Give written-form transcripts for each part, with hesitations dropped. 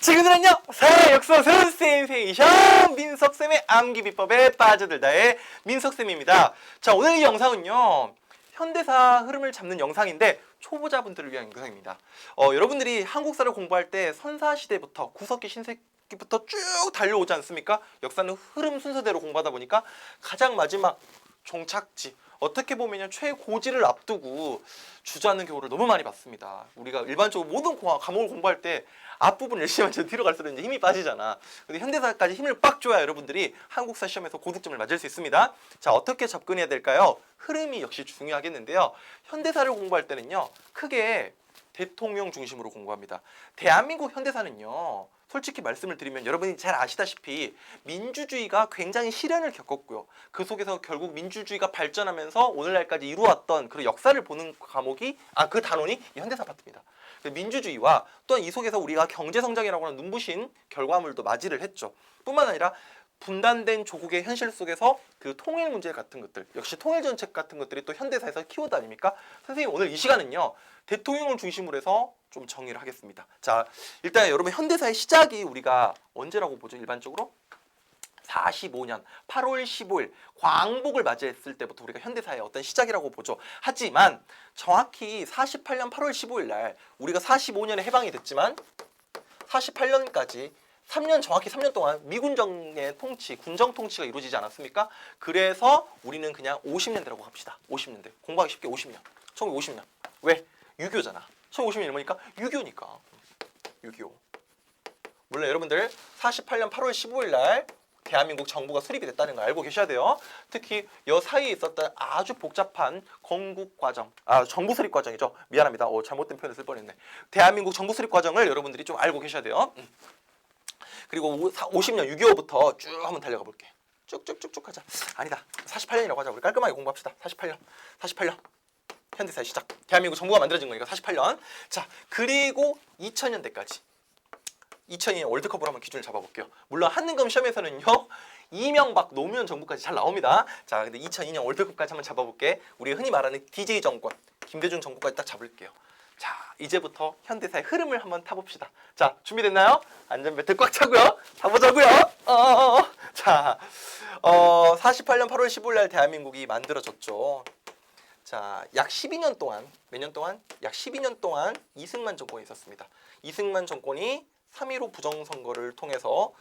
지금은요 새 역사 새로운 센세이션 민석쌤의 암기비법에 빠져들다의 민석쌤입니다. 자, 오늘 이 영상은요 현대사 흐름을 잡는 영상인데 초보자분들을 위한 영상입니다. 여러분들이 한국사를 공부할 때 선사시대부터 구석기 신석기부터 쭉 달려오지 않습니까? 역사는 흐름 순서대로 공부하다 보니까 가장 마지막 종착지, 어떻게 보면 최고지를 앞두고 주저하는 경우를 너무 많이 봤습니다. 우리가 일반적으로 모든 과목을 공부할 때 앞부분 열심히 하면 뒤로 갈수록 이제 힘이 빠지잖아. 근데 현대사까지 힘을 빡 줘야 여러분들이 한국사 시험에서 고득점을 맞을 수 있습니다. 자, 어떻게 접근해야 될까요? 흐름이 역시 중요하겠는데요. 현대사를 공부할 때는요, 크게 대통령 중심으로 공부합니다. 대한민국 현대사는요, 솔직히 말씀을 드리면 여러분이 잘 아시다시피 민주주의가 굉장히 시련을 겪었고요. 그 속에서 결국 민주주의가 발전하면서 오늘날까지 이루어왔던 그런 역사를 보는 과목이 그 단원이 이 현대사 파트입니다. 민주주의와 또한 이 속에서 우리가 경제성장이라고 하는 눈부신 결과물도 맞이를 했죠. 뿐만 아니라 분단된 조국의 현실 속에서 그 통일 문제 같은 것들, 역시 통일 정책 같은 것들이 또 현대사에서 키워드 아닙니까? 선생님 오늘 이 시간은요 대통령을 중심으로 해서 좀 정의를 하겠습니다. 자, 일단 여러분 현대사의 시작이 우리가 언제라고 보죠? 일반적으로 45년 8월 15일 광복을 맞이했을 때부터 우리가 현대사의 어떤 시작이라고 보죠. 하지만 정확히 48년 8월 15일 날 우리가 45년에 해방이 됐지만 48년까지 3년, 정확히 3년 동안 미군정의 통치, 군정 통치가 이루어지지 않았습니까? 그래서 우리는 그냥 50년대라고 합시다. 50년대. 공부하기 쉽게 50년. 1950년. 왜? 6.25잖아. 1950년이 뭐니까? 6.25니까. 6.25. 물론 여러분들 48년 8월 15일 날 대한민국 정부가 수립이 됐다는 걸 알고 계셔야 돼요. 특히 이 사이에 있었던 아주 복잡한 건국 과정, 정부 수립 과정이죠. 미안합니다. 잘못된 표현을 쓸 뻔했네. 대한민국 정부 수립 과정을 여러분들이 좀 알고 계셔야 돼요. 그리고 50년 6.25부터 쭉 한번 달려가 볼게. 쭉쭉쭉쭉 하자. 아니다. 48년이라고 하자. 우리 깔끔하게 공부합시다. 48년. 현대사의 시작. 대한민국 정부가 만들어진 거니까 48년. 자, 그리고 2000년대까지. 2002년 월드컵으로 한번 기준을 잡아볼게요. 물론 한능검 시험에서는요. 이명박 노무현 정부까지 잘 나옵니다. 자, 근데 2002년 월드컵까지 한번 잡아볼게. 우리 흔히 말하는 DJ 정권, 김대중 정부까지 딱 잡을게요. 자, 이제부터 현대사의 흐름을 한번 타봅시다. 자, 준비됐나요? 안전벨트 꽉 차고요. 타보자고요. 자, 48년 8월 15일 날 대한민국이 만들어졌죠. 자, 약 12년 동안, 몇 년 동안? 약 12년 동안 이승만 정권이 있었습니다. 이승만 정권이 3.15 부정선거를 통해서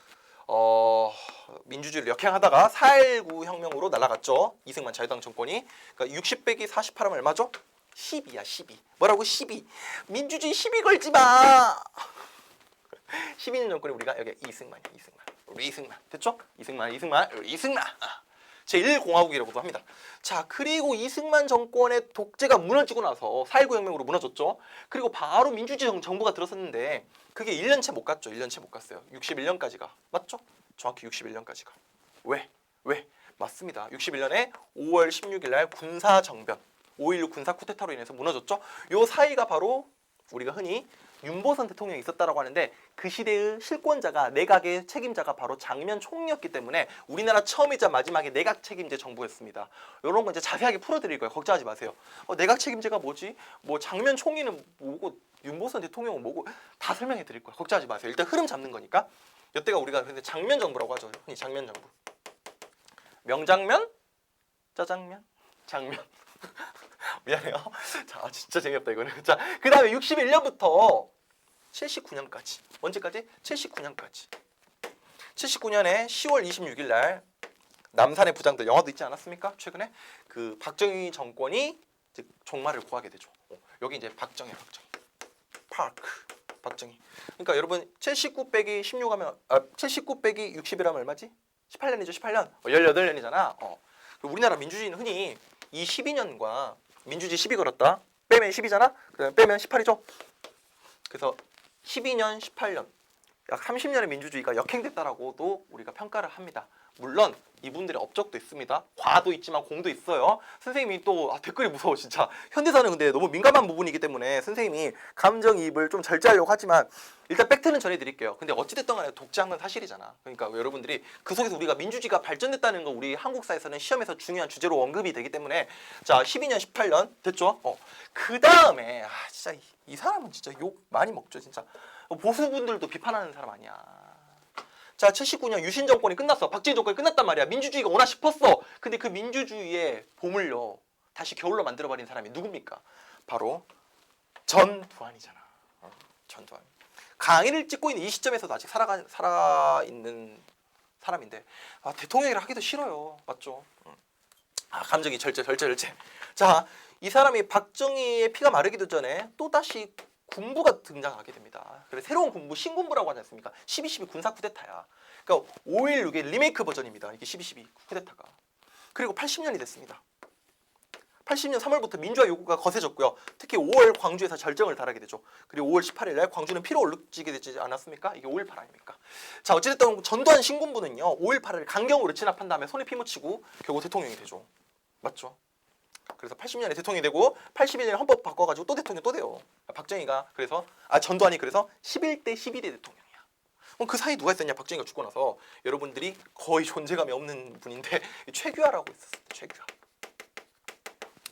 민주주의를 역행하다가 4.19 혁명으로 날아갔죠. 이승만 자유당 정권이. 그러니까 60 빼기 48하면 얼마죠? 12야 12. 뭐라고 12? 민주주의 시비 걸지 마. 12년 정권이 우리가 여기 이승만이야. 우리 이승만. 됐죠? 이승만. 제1공화국이라고도 합니다. 자, 그리고 이승만 정권의 독재가 무너지고 나서 4.19 혁명으로 무너졌죠. 그리고 바로 민주주의 정부가 들어섰는데 그게 1년째 못 갔죠. 1년째 못 갔어요. 61년까지가. 맞죠? 정확히 61년까지가. 왜? 맞습니다. 61년에 5월 16일 날 군사정변, 5.16 군사 쿠데타로 인해서 무너졌죠. 요 사이가 바로 우리가 흔히 윤보선 대통령이 있었다라고 하는데 그 시대의 실권자가 내각의 책임자가 바로 장면 총리였기 때문에 우리나라 처음이자 마지막에 내각 책임제 정부였습니다. 이런 거 이제 자세하게 풀어드릴 거예요. 걱정하지 마세요. 내각 책임제가 뭐지? 뭐 장면 총리는 뭐고 윤보선 대통령은 뭐고 다 설명해 드릴 거예요. 걱정하지 마세요. 일단 흐름 잡는 거니까. 이때가 우리가 근데 장면 정부라고 하죠. 흔히 장면 정부. 명장면, 짜장면, 장면. 미안해요. 자, 진짜 재미없다 이거는. 자, 그 다음에 61년부터 79년까지. 언제까지? 79년까지. 79년에 10월 26일 날 남산의 부장들, 영화도 있지 않았습니까? 최근에 그 박정희 정권이 이제 종말을 구하게 되죠. 여기 이제 박정희. 박정희. 그러니까 여러분 79 빼기 16 하면 79 빼기 60이라면 얼마지? 18년이죠. 18년. 18년이잖아. 우리나라 민주주의는 흔히 이 12년과 민주주의 12 걸었다. 빼면 10이잖아. 그다음에 빼면 18이죠. 그래서 12년, 18년, 약 30년의 민주주의가 역행됐다라고도 우리가 평가를 합니다. 물론 이분들의 업적도 있습니다. 과도 있지만 공도 있어요. 선생님이 또 댓글이 무서워 진짜. 현대사는 근데 너무 민감한 부분이기 때문에 선생님이 감정이입을 좀 절제하려고 하지만 일단 팩트는 전해드릴게요. 근데 어찌됐든 간에 독재한 건 사실이잖아. 그러니까 여러분들이 그 속에서 우리가 민주주의가 발전됐다는 거 우리 한국사에서는 시험에서 중요한 주제로 언급이 되기 때문에 자 12년 18년 됐죠? 그 다음에 진짜 이 사람은 진짜 욕 많이 먹죠, 진짜. 보수분들도 비판하는 사람 아니야. 자, 79년 유신 정권이 끝났어. 박정희 정권이 끝났단 말이야. 민주주의가 오나 싶었어. 근데 그 민주주의의 봄을요, 다시 겨울로 만들어버린 사람이 누굽니까? 바로 전두환이잖아. 전두환. 강의를 찍고 있는 이 시점에서도 아직 살아있는 사람인데, 대통령이라 하기도 싫어요. 맞죠? 감정이 절제. 자, 이 사람이 박정희의 피가 마르기도 전에 또다시 군부가 등장하게 됩니다. 그래서 새로운 군부, 신군부라고 하지 않습니까? 12.12 군사 쿠데타야. 그러니까 5.16의 리메이크 버전입니다. 이게 12.12 쿠데타가. 그리고 80년이 됐습니다. 80년 3월부터 민주화 요구가 거세졌고요. 특히 5월 광주에서 절정을 달하게 되죠. 그리고 5월 18일 날 광주는 피로 얼룩지게 되지 않았습니까? 이게 5.18 아닙니까? 자, 어찌됐든 전두환 신군부는요, 5.18을 강경으로 진압한 다음에 손에 피 묻히고 결국 대통령이 되죠. 맞죠? 그래서 80년에 대통령이 되고 81년에 헌법 바꿔가지고 또 대통령 또 돼요. 박정희가 그래서 전두환이 그래서 11대 12대 대통령이야. 그 사이 누가 있었냐? 박정희가 죽고 나서 여러분들이 거의 존재감이 없는 분인데 최규하라고 있었어요. 최규하.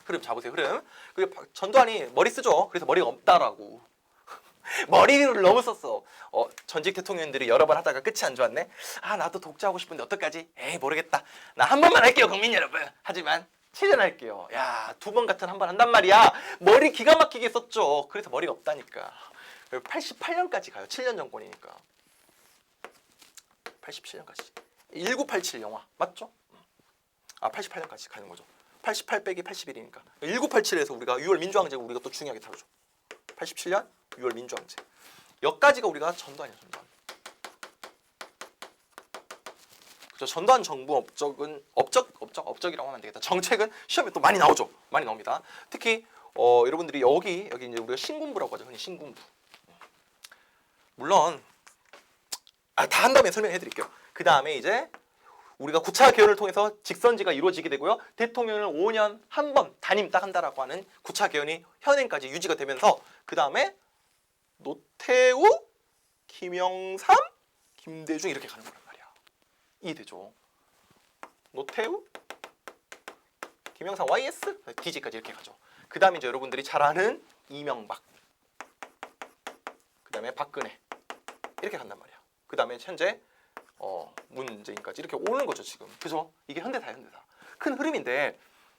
흐름 잡으세요. 흐름. 그리고 전두환이 머리 쓰죠. 그래서 머리가 없다라고. 머리를 너무 썼어. 전직 대통령들이 여러 번 하다가 끝이 안 좋았네. 나도 독재하고 싶은데 어떡하지? 에이, 모르겠다. 나 한 번만 할게요, 국민 여러분. 하지만 7년 할게요. 야, 2번 같은 한 번 한단 말이야. 머리 기가 막히게 썼죠. 그래서 머리가 없다니까. 88년까지 가요. 7년 정권이니까. 87년까지. 1987 영화 맞죠? 88년까지 가는 거죠. 88 빼기 81이니까 1987에서 우리가 6월 민주항쟁 우리가 또 중요하게 다루죠. 87년 6월 민주항쟁. 여기까지가 우리가 전두환이야. 그죠? 전두환 정부 업적이라고 하면 안 되겠다. 정책은 시험에 또 많이 나오죠. 많이 나옵니다. 특히 여러분들이 여기 이제 우리가 신군부라고 하죠. 흔히 신군부. 물론 다 한 다음에 설명해 드릴게요. 그 다음에 이제 우리가 9차 개헌을 통해서 직선제가 이루어지게 되고요. 대통령을 5년 한 번 단임 딱 한다라고 하는 9차 개헌이 현행까지 유지가 되면서 그 다음에 노태우, 김영삼, 김대중 이렇게 가는 거란 말이야. 이해되죠? 노태우, 김영삼 YS, DJ까지 이렇게 가죠. 그 다음에 이제 여러분들이 잘 아는 이명박, 그 다음에 박근혜 이렇게 간단 말이야. 그 다음에 현재 문재인까지 이렇게 오는 거죠 지금. 그죠? 이게 현대사야. 큰 흐름인데,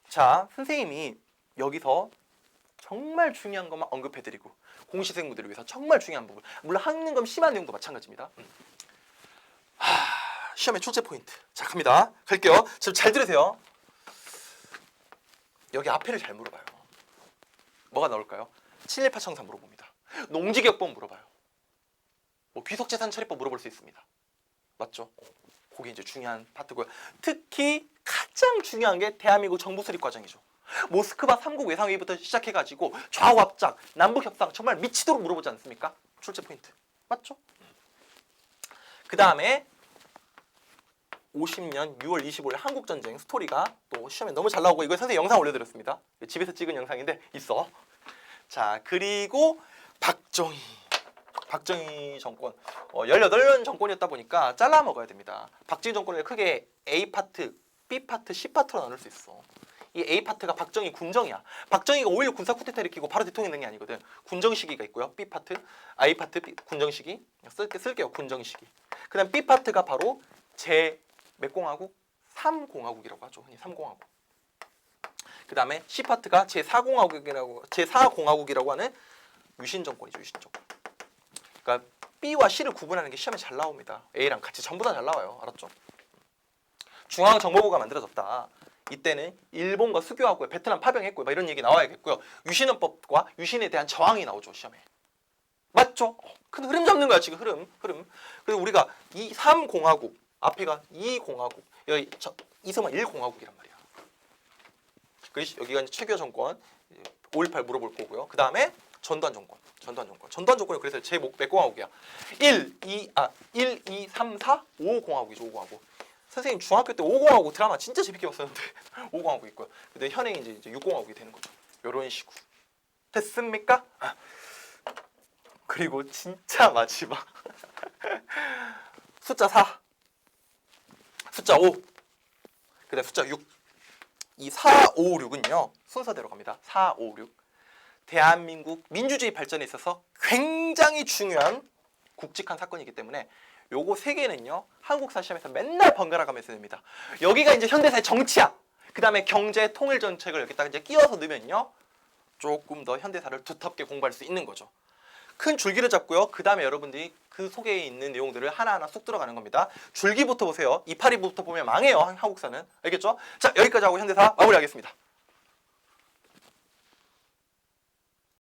자, 선생님이 여기서 정말 중요한 것만 언급해드리고 공시생분들을 위해서 정말 중요한 부분, 물론 학능검 심한 내용도 마찬가지입니다. 시험의 출제 포인트. 자, 갑니다. 갈게요. 지금 잘 들으세요. 여기 앞에를 잘 물어봐요. 뭐가 나올까요? 718청산 물어봅니다. 농지격법 물어봐요. 귀속재산처리법 물어볼 수 있습니다. 맞죠? 그게 이제 중요한 파트고요. 특히 가장 중요한 게 대한민국 정부 수립 과정이죠. 모스크바 3국 외상회의부터 시작해가지고 좌우 합작, 남북 협상 정말 미치도록 물어보지 않습니까? 출제 포인트. 맞죠? 그 다음에 50년 6월 25일 한국전쟁 스토리가 또 시험에 너무 잘 나오고, 이거 선생님 영상 올려드렸습니다. 집에서 찍은 영상인데 있어. 자, 그리고 박정희 정권 18년 정권이었다 보니까 잘라 먹어야 됩니다. 박정희 정권을 크게 A 파트, B 파트, C 파트로 나눌 수 있어. 이 A 파트가 박정희 군정이야. 박정희가 5.16 군사 쿠데타 일으키고 바로 대통령 된 게 아니거든. 군정 시기가 있고요. B 파트, I 파트, 군정 시기 쓸게요. 군정 시기. 그다음 B 파트가 바로 제 몇 공화국? 3공화국이라고 하죠. 흔히 3공화국. 그다음에 C 파트가 제4공화국이라고 하는 유신 정권이죠. 유신 정권. 그러니까 B와 C를 구분하는 게 시험에 잘 나옵니다. A랑 같이 전부 다 잘 나와요. 알았죠? 중앙정보부가 만들어졌다. 이때는 일본과 수교하고 베트남 파병했고 막 이런 얘기 나와야겠고요. 유신헌법과 유신에 대한 저항이 나오죠. 시험에. 맞죠? 큰 흐름 잡는 거야 지금. 흐름. 그리고 우리가 이 3공화국 앞에가 2공화국, 여기 이승만 1공화국이란 말이야. 그리고 여기가 이제 최규하 정권 5.18 물어볼 거고요. 그 다음에 전두환 정권이 그래서 제 몇 공화국이야? 1, 2, 3, 4, 5공화국이죠. 5공화국. 선생님 중학교 때 5공화국 드라마 진짜 재밌게 봤었는데 5공화국 있고요. 근데 현행이 이제 6공화국이 되는 거죠. 이런 식으로. 됐습니까? 그리고 진짜 마지막 숫자 4, 숫자 5, 그다음 숫자 6. 이 4, 5, 6은요 순서대로 갑니다. 4, 5, 6. 대한민국 민주주의 발전에 있어서 굉장히 중요한 굵직한 사건이기 때문에 요거 세 개는요 한국사 시험에서 맨날 번갈아 가면서 냅니다. 여기가 이제 현대사의 정치학, 그 다음에 경제 통일 정책을 여기다가 이제 끼워서 넣으면요 조금 더 현대사를 두텁게 공부할 수 있는 거죠. 큰 줄기를 잡고요. 그 다음에 여러분들이 그 속에 있는 내용들을 하나하나 쏙 들어가는 겁니다. 줄기부터 보세요. 이파리부터 보면 망해요. 한국사는. 알겠죠? 자, 여기까지 하고 현대사 마무리하겠습니다.